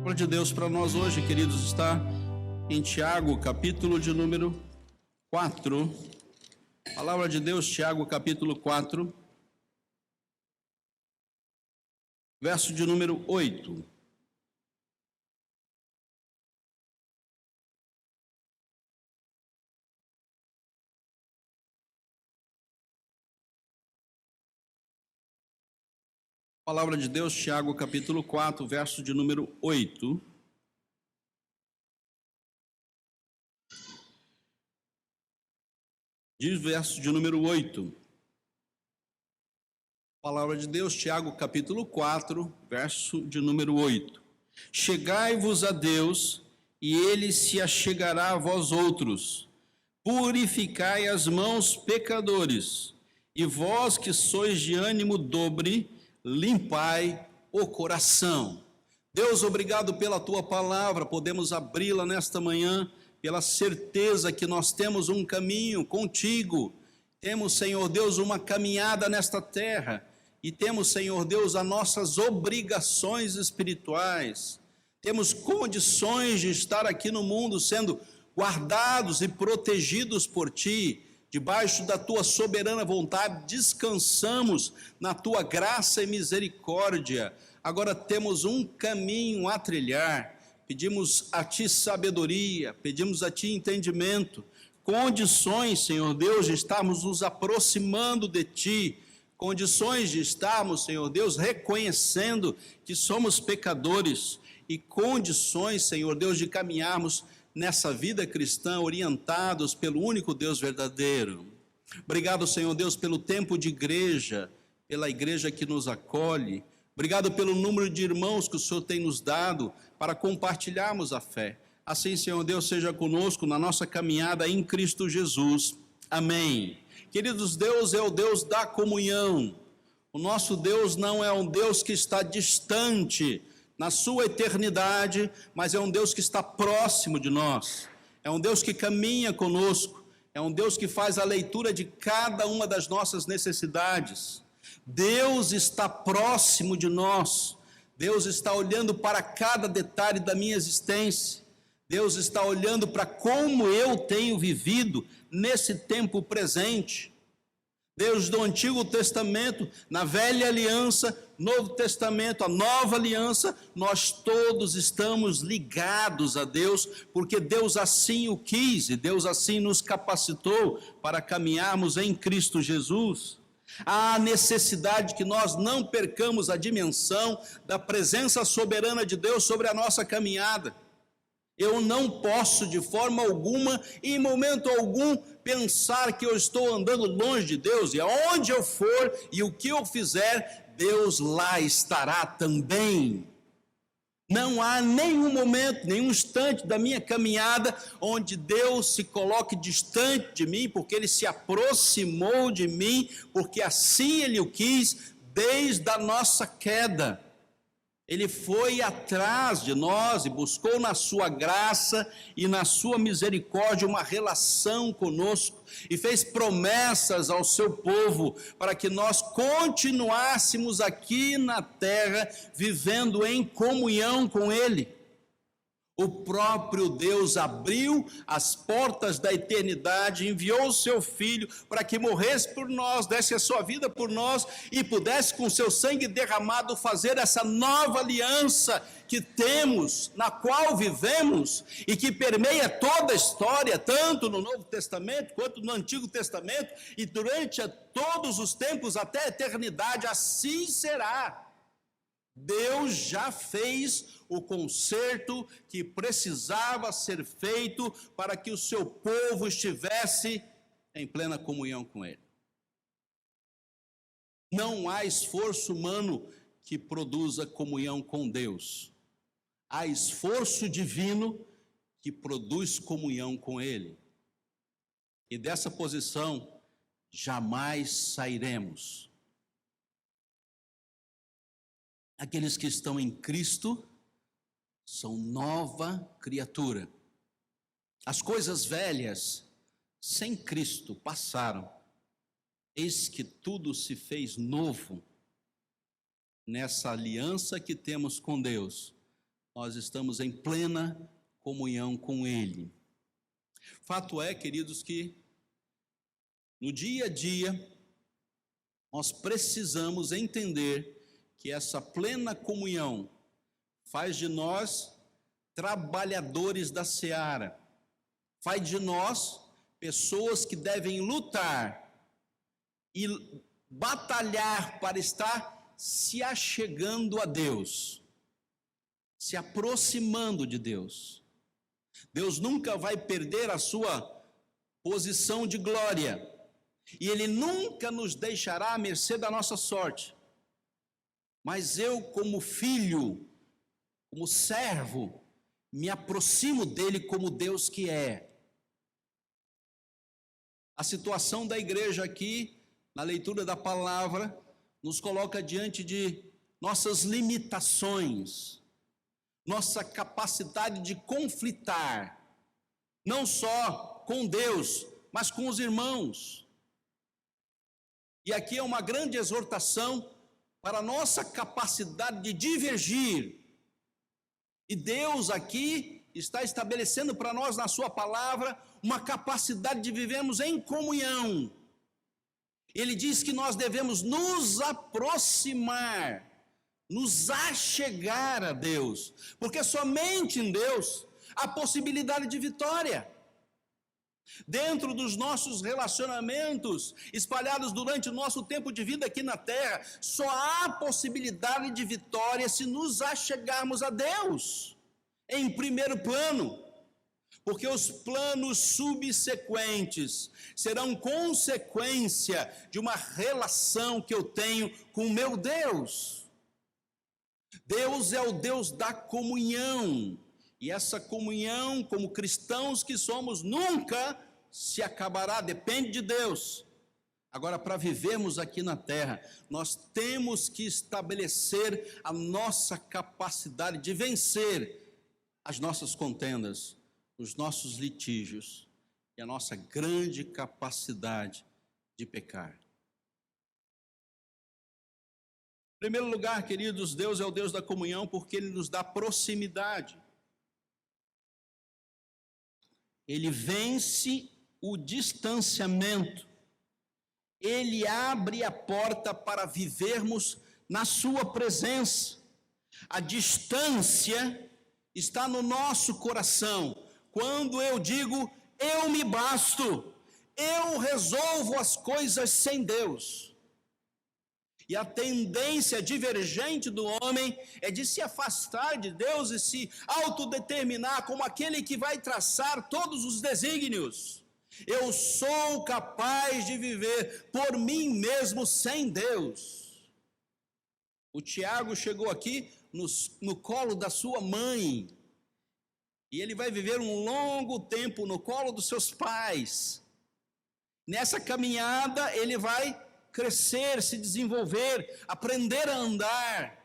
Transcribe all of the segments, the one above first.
A palavra de Deus para nós hoje, queridos, está em Tiago, capítulo de número 4. Palavra de Deus, Tiago, capítulo 4, verso de número 8. Palavra de Deus, Tiago, capítulo 4, verso de número 8. Diz verso de número 8. Palavra de Deus, Tiago, capítulo 4, verso de número 8. Chegai-vos a Deus, e Ele se achegará a vós outros. Purificai as mãos, pecadores, e vós que sois de ânimo dobre, limpai o coração. Deus, obrigado pela tua palavra, podemos abri-la nesta manhã, pela certeza que nós temos um caminho contigo, temos, Senhor Deus, uma caminhada nesta terra, e temos, Senhor Deus, as nossas obrigações espirituais, temos condições de estar aqui no mundo sendo guardados e protegidos por ti, debaixo da tua soberana vontade, descansamos na tua graça e misericórdia. Agora temos um caminho a trilhar, pedimos a ti sabedoria, pedimos a ti entendimento, condições, Senhor Deus, de estarmos nos aproximando de ti, condições de estarmos, Senhor Deus, reconhecendo que somos pecadores, e condições, Senhor Deus, de caminharmos nessa vida cristã, orientados pelo único Deus verdadeiro. Obrigado, Senhor Deus, pelo tempo de igreja, pela igreja que nos acolhe. Obrigado pelo número de irmãos que o Senhor tem nos dado para compartilharmos a fé. Assim, Senhor Deus, seja conosco na nossa caminhada em Cristo Jesus. Amém. Queridos, Deus é o Deus da comunhão. O nosso Deus não é um Deus que está distante na sua eternidade, mas é um Deus que está próximo de nós, é um Deus que caminha conosco, é um Deus que faz a leitura de cada uma das nossas necessidades. Deus está próximo de nós, Deus está olhando para cada detalhe da minha existência, Deus está olhando para como eu tenho vivido nesse tempo presente. Deus do Antigo Testamento, na Velha Aliança, Novo Testamento, a Nova Aliança, nós todos estamos ligados a Deus, porque Deus assim o quis e Deus assim nos capacitou para caminharmos em Cristo Jesus. Há necessidade que nós não percamos a dimensão da presença soberana de Deus sobre a nossa caminhada. Eu não posso de forma alguma, em momento algum, pensar que eu estou andando longe de Deus, e aonde eu for e o que eu fizer, Deus lá estará também. Não há nenhum momento, nenhum instante da minha caminhada onde Deus se coloque distante de mim, porque Ele se aproximou de mim, porque assim Ele o quis desde a nossa queda. Ele foi atrás de nós e buscou na sua graça e na sua misericórdia uma relação conosco e fez promessas ao seu povo para que nós continuássemos aqui na terra vivendo em comunhão com Ele. O próprio Deus abriu as portas da eternidade, enviou o seu Filho para que morresse por nós, desse a sua vida por nós e pudesse com seu sangue derramado fazer essa nova aliança que temos, na qual vivemos e que permeia toda a história, tanto no Novo Testamento quanto no Antigo Testamento e durante todos os tempos até a eternidade, assim será. Deus já fez o conserto que precisava ser feito para que o seu povo estivesse em plena comunhão com Ele. Não há esforço humano que produza comunhão com Deus. Há esforço divino que produz comunhão com Ele. E dessa posição jamais sairemos. Aqueles que estão em Cristo são nova criatura. As coisas velhas sem Cristo passaram. Eis que tudo se fez novo nessa aliança que temos com Deus, nós estamos em plena comunhão com Ele. Fato é, queridos, que no dia a dia nós precisamos entender que essa plena comunhão faz de nós trabalhadores da seara, faz de nós pessoas que devem lutar e batalhar para estar se achegando a Deus, se aproximando de Deus. Deus nunca vai perder a sua posição de glória, e Ele nunca nos deixará à mercê da nossa sorte. Mas eu, como filho, como servo, me aproximo dele como Deus que é. A situação da igreja aqui, na leitura da palavra, nos coloca diante de nossas limitações, nossa capacidade de conflitar, não só com Deus, mas com os irmãos. E aqui é uma grande exortação para a nossa capacidade de divergir. E Deus aqui está estabelecendo para nós, na sua palavra, uma capacidade de vivermos em comunhão. Ele diz que nós devemos nos aproximar, nos achegar a Deus, porque somente em Deus há possibilidade de vitória. Dentro dos nossos relacionamentos, espalhados durante o nosso tempo de vida aqui na terra, só há possibilidade de vitória se nos achegarmos a Deus, em primeiro plano, porque os planos subsequentes serão consequência de uma relação que eu tenho com o meu Deus. Deus é o Deus da comunhão, e essa comunhão, como cristãos que somos, nunca se acabará, depende de Deus. Agora, para vivermos aqui na terra, nós temos que estabelecer a nossa capacidade de vencer as nossas contendas, os nossos litígios e a nossa grande capacidade de pecar. Em primeiro lugar, queridos, Deus é o Deus da comunhão porque Ele nos dá proximidade. Ele vence o distanciamento. Ele abre a porta para vivermos na sua presença. A distância está no nosso coração. Quando eu digo, eu me basto, eu resolvo as coisas sem Deus. E a tendência divergente do homem é de se afastar de Deus e se autodeterminar como aquele que vai traçar todos os desígnios. Eu sou capaz de viver por mim mesmo sem Deus. O Tiago chegou aqui no colo da sua mãe, e ele vai viver um longo tempo no colo dos seus pais. Nessa caminhada ele vai crescer, se desenvolver, aprender a andar.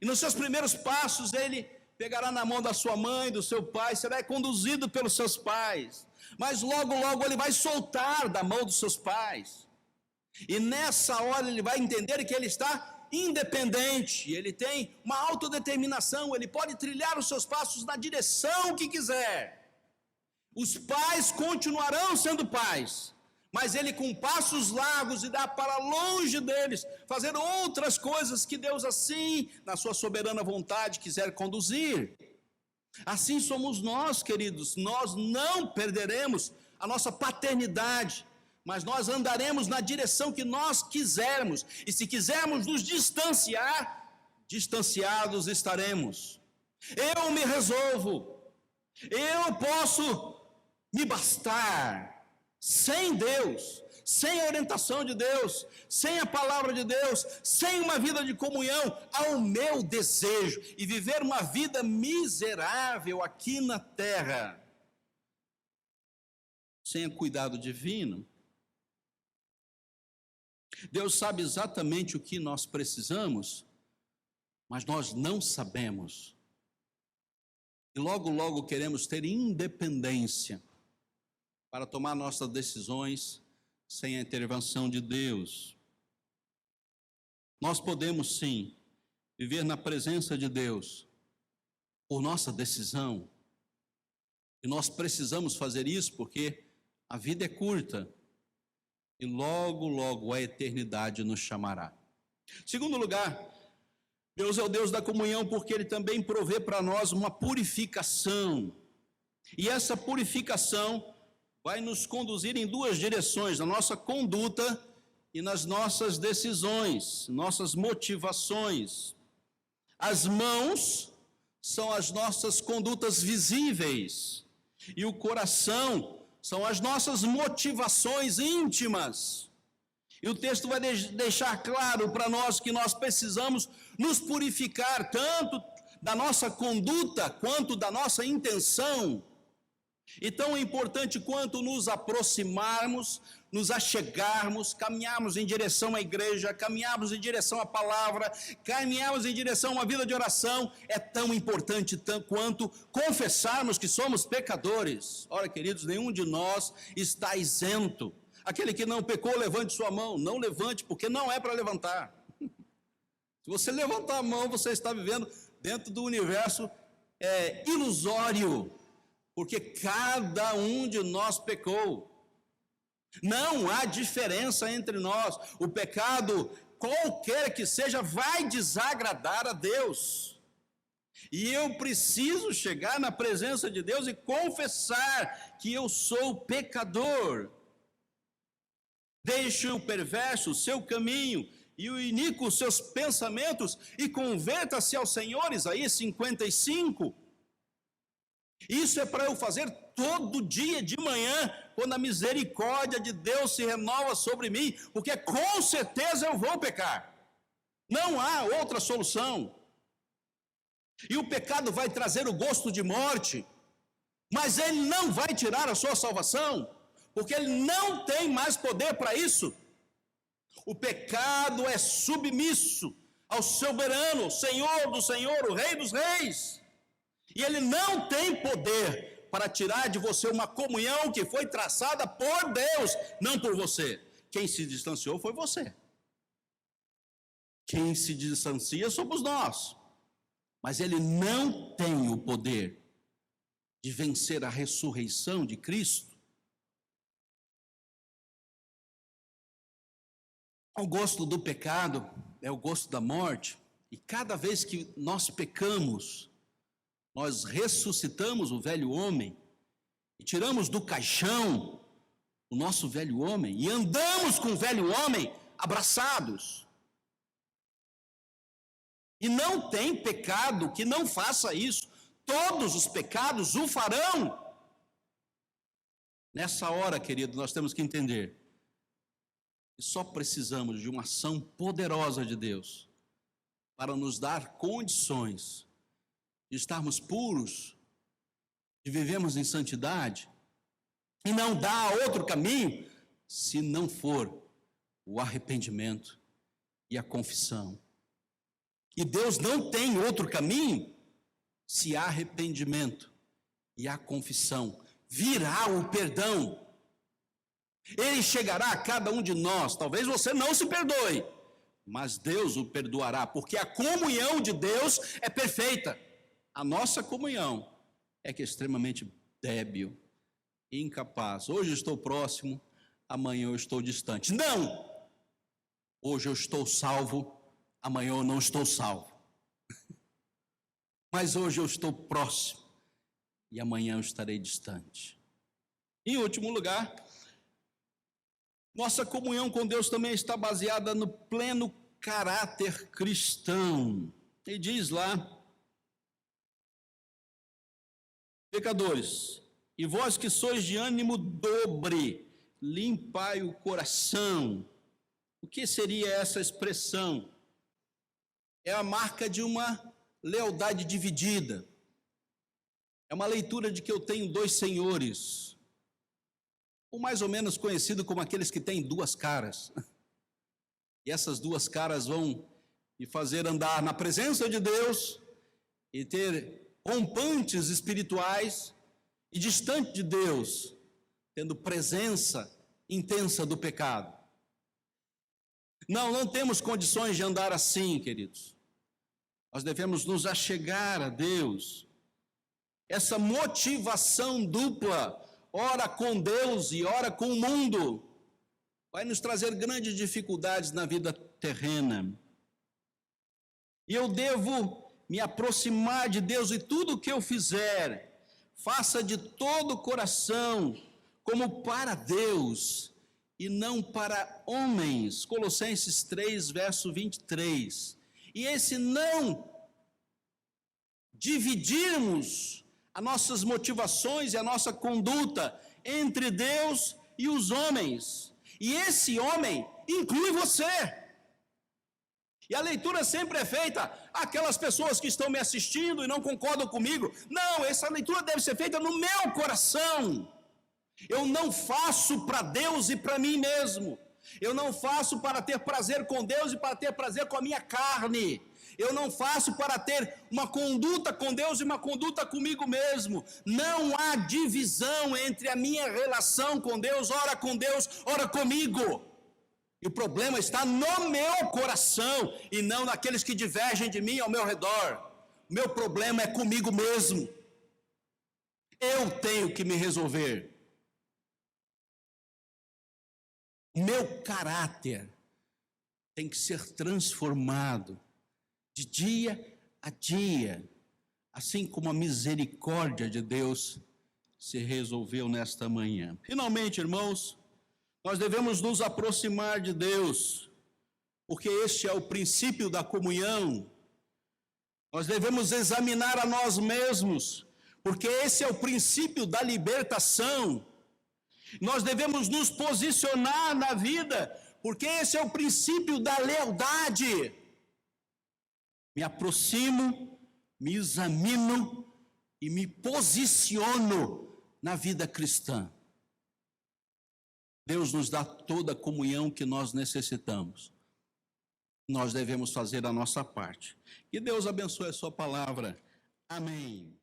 E nos seus primeiros passos ele pegará na mão da sua mãe, do seu pai, será conduzido pelos seus pais. Mas logo, logo ele vai soltar da mão dos seus pais. E nessa hora ele vai entender que ele está independente, ele tem uma autodeterminação, ele pode trilhar os seus passos na direção que quiser. Os pais continuarão sendo pais, mas ele com passos largos irá para longe deles, fazer outras coisas que Deus assim, na sua soberana vontade, quiser conduzir. Assim somos nós, queridos, nós não perderemos a nossa paternidade, mas nós andaremos na direção que nós quisermos, e se quisermos nos distanciar, distanciados estaremos. Eu me resolvo, eu posso me bastar, sem Deus, sem a orientação de Deus, sem a palavra de Deus, sem uma vida de comunhão ao meu desejo, e viver uma vida miserável aqui na terra, sem o cuidado divino. Deus sabe exatamente o que nós precisamos, mas nós não sabemos. E logo, logo queremos ter independência para tomar nossas decisões sem a intervenção de Deus. Nós podemos sim viver na presença de Deus, por nossa decisão. E nós precisamos fazer isso porque a vida é curta e logo, logo a eternidade nos chamará. Segundo lugar, Deus é o Deus da comunhão porque Ele também provê para nós uma purificação. E essa purificação vai nos conduzir em duas direções, na nossa conduta e nas nossas decisões, nossas motivações. As mãos são as nossas condutas visíveis e o coração são as nossas motivações íntimas. E o texto vai deixar claro para nós que nós precisamos nos purificar tanto da nossa conduta quanto da nossa intenção. E tão importante quanto nos aproximarmos, nos achegarmos, caminharmos em direção à igreja, caminharmos em direção à palavra, caminharmos em direção a uma vida de oração, é tão importante quanto confessarmos que somos pecadores. Ora, queridos, nenhum de nós está isento. Aquele que não pecou, levante sua mão. Não levante, porque não é para levantar. Se você levantar a mão, você está vivendo dentro do universo ilusório, porque cada um de nós pecou. Não há diferença entre nós. O pecado, qualquer que seja, vai desagradar a Deus. E eu preciso chegar na presença de Deus e confessar que eu sou pecador. Deixe o perverso o seu caminho e o iníquo os seus pensamentos e converta-se ao Senhor. Isaías 55. Isso é para eu fazer todo dia de manhã, quando a misericórdia de Deus se renova sobre mim, porque com certeza eu vou pecar. Não há outra solução. E o pecado vai trazer o gosto de morte, mas ele não vai tirar a sua salvação, porque ele não tem mais poder para isso. O pecado é submisso ao soberano, o Senhor do Senhor, o Rei dos Reis. E ele não tem poder para tirar de você uma comunhão que foi traçada por Deus, não por você. Quem se distanciou foi você. Quem se distancia somos nós. Mas ele não tem o poder de vencer a ressurreição de Cristo. O gosto do pecado é o gosto da morte. E cada vez que nós pecamos, nós ressuscitamos o velho homem e tiramos do caixão o nosso velho homem e andamos com o velho homem abraçados. E não tem pecado que não faça isso. Todos os pecados o farão. Nessa hora, querido, nós temos que entender que só precisamos de uma ação poderosa de Deus para nos dar condições de estarmos puros, de vivermos em santidade, e não dá outro caminho, se não for o arrependimento e a confissão. E Deus não tem outro caminho, se há arrependimento e a confissão, virá o perdão. Ele chegará a cada um de nós, talvez você não se perdoe, mas Deus o perdoará, porque a comunhão de Deus é perfeita. A nossa comunhão é que é extremamente débil, incapaz. Hoje eu estou próximo, amanhã eu estou distante. Não! Hoje eu estou salvo, amanhã eu não estou salvo. Mas hoje eu estou próximo e amanhã eu estarei distante. Em último lugar, nossa comunhão com Deus também está baseada no pleno caráter cristão. Ele diz lá: pecadores, e vós que sois de ânimo dobre, limpai o coração. O que seria essa expressão? É a marca de uma lealdade dividida. É uma leitura de que eu tenho dois senhores, ou mais ou menos conhecido como aqueles que têm duas caras. E essas duas caras vão me fazer andar na presença de Deus e ter rompantes espirituais, e distante de Deus, tendo presença intensa do pecado. Não temos condições de andar assim, queridos. Nós devemos nos achegar a Deus essa motivação dupla, ora com Deus e ora com o mundo, vai nos trazer grandes dificuldades na vida terrena. E eu devo me aproximar de Deus e tudo o que eu fizer, faça de todo o coração, como para Deus e não para homens. Colossenses 3, verso 23. E esse não dividirmos as nossas motivações e a nossa conduta entre Deus e os homens. E esse homem inclui você. E a leitura sempre é feita, aquelas pessoas que estão me assistindo e não concordam comigo. Não, essa leitura deve ser feita no meu coração. Eu não faço para Deus e para mim mesmo. Eu não faço para ter prazer com Deus e para ter prazer com a minha carne. Eu não faço para ter uma conduta com Deus e uma conduta comigo mesmo. Não há divisão entre a minha relação com Deus, ora comigo. E o problema está no meu coração e não naqueles que divergem de mim ao meu redor. O meu problema é comigo mesmo. Eu tenho que me resolver. O meu caráter tem que ser transformado de dia a dia, assim como a misericórdia de Deus se resolveu nesta manhã. Finalmente, irmãos, nós devemos nos aproximar de Deus, porque este é o princípio da comunhão. Nós devemos examinar a nós mesmos, porque esse é o princípio da libertação. Nós devemos nos posicionar na vida, porque esse é o princípio da lealdade. Me aproximo, me examino e me posiciono na vida cristã. Deus nos dá toda a comunhão que nós necessitamos. Nós devemos fazer a nossa parte. Que Deus abençoe a sua palavra. Amém.